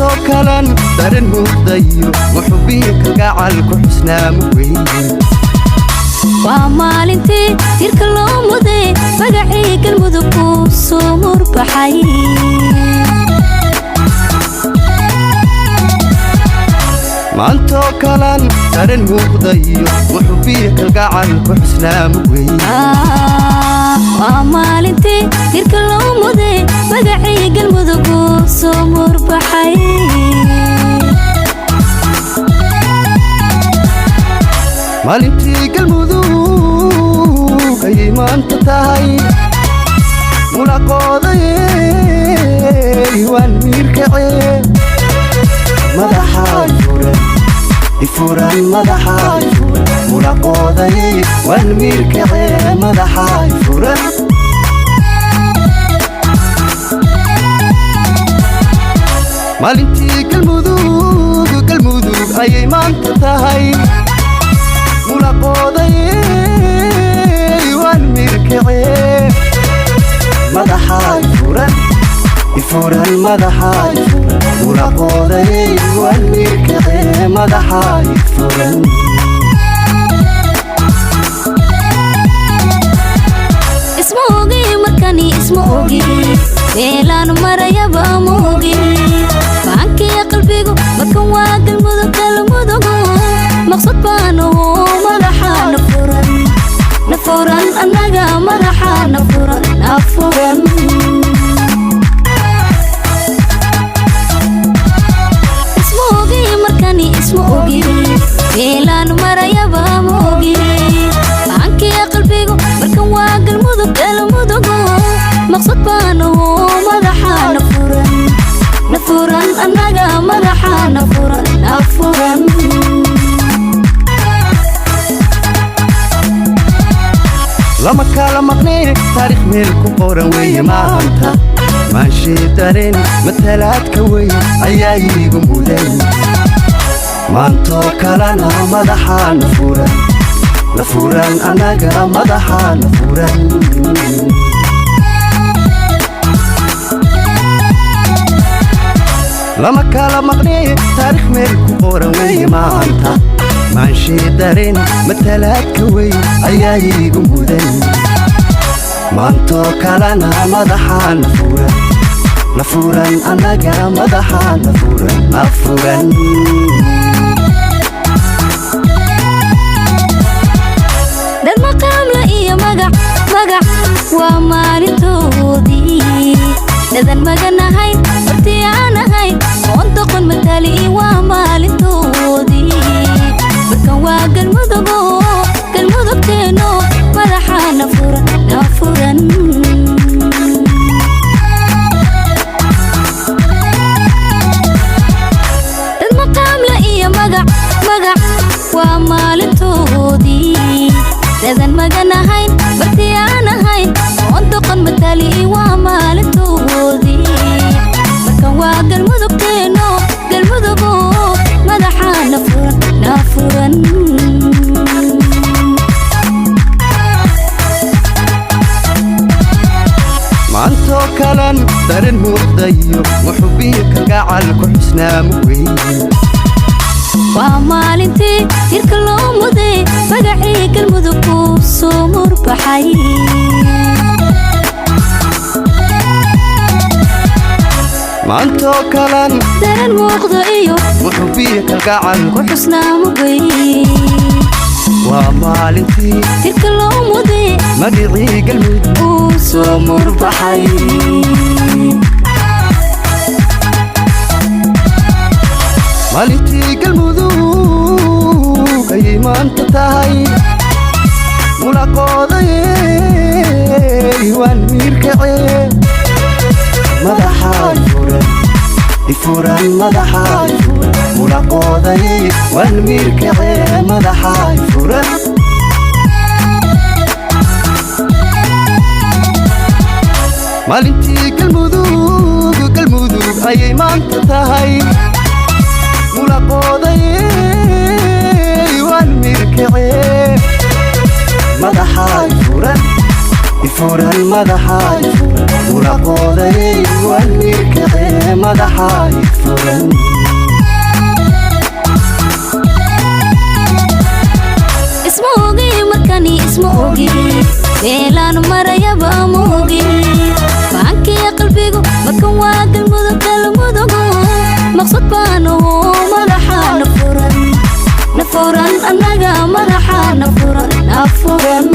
maanto kalan darin muuqdayo wuxubiika gacalku xusnaa muweyn waa maalintii tirka loo muday magacii galmudug ku soo murbaxay maanto kalan darin muuqdayo wuxubiika gacalku xusnaa muweyn waa maalintii tirka loo muday magacii galmudug ku soo murbaxay maalintii galmudug ayay maanta tahay mulaqooday waan miirkacee madaxaay furan ifuran madaxaay mulaqooday waan miirkacee madaxaay furan maalintii galmudug ayay maanta tahay mulaqooday waan miirkacee madaxaay furan ifuran madaxaay mulaqooday waan miirkacee madaxaay furan isma ogi markani isma ogi meelaan marayaba ma ogi fahankii qalbigu markan waa galmudug maqsad baanu madaxa nafuran annaga madaxa nafuran isma ogi markani isma ogi meelaan marayaba ma ogi fahankii qalbigu markan waa galmudug maqsad baanu madaxa nafuran annaga madaxa nafuran lama kala maqnay taariikh meel ku qoran weeye maanta maanshii dareen matalaadka weyn ayaa iigu mudan maantoo kalena madaxa nafuran annaga madaxa nafuran lama kala maqnay taariikh meel ku qoran weeye maanta maanshii dareen matalaadka weyn ayaa iigu mudan maantoo kalena madaxa nafuran annaga madaxa nafuran dad maqaamla iyo magac waa maalintoodii dadan maganahayn hortii aan ahayn oon doqon matali waa maalintoodii markan waa galmudugteeno madaxa nafuran dad maqaamla iyo magac waa maalintoodii dadan maganahayn hortii aan ahayn oon doqon matali waa maalintoodii markan waa galmudugteeno madaxa nafuran maantoo kalan darin muuqdayo wuxubiika gacalku xusnaa muweyn waa maalintii tirka loo muday magacii galmudug ku soo murbaxay maantoo kalan daran muuqda iyo wuxubiika gacalku xusnaa muweyn waa maalintii tirka loo muday magacii galmudug ku soo murbaxay maalintii galmudug ayay maanta tahay mulaqooday waan miirkacee madaxaay furan ifuran madaxaay mulaqooday waan miirkacee madaxaay furan maalintii galmudug ayay maanta tahay mulaqooday waan miirkacee madaxaay furan ifuran madaxaay mulaqooday waan miirkacee madaxa furan ismoogi markani ismoogi meelaan marayaba moogi faankiya qalbigu markan waa galmudug maqsad baanu madaxa nafuran annaga madaxa nafuran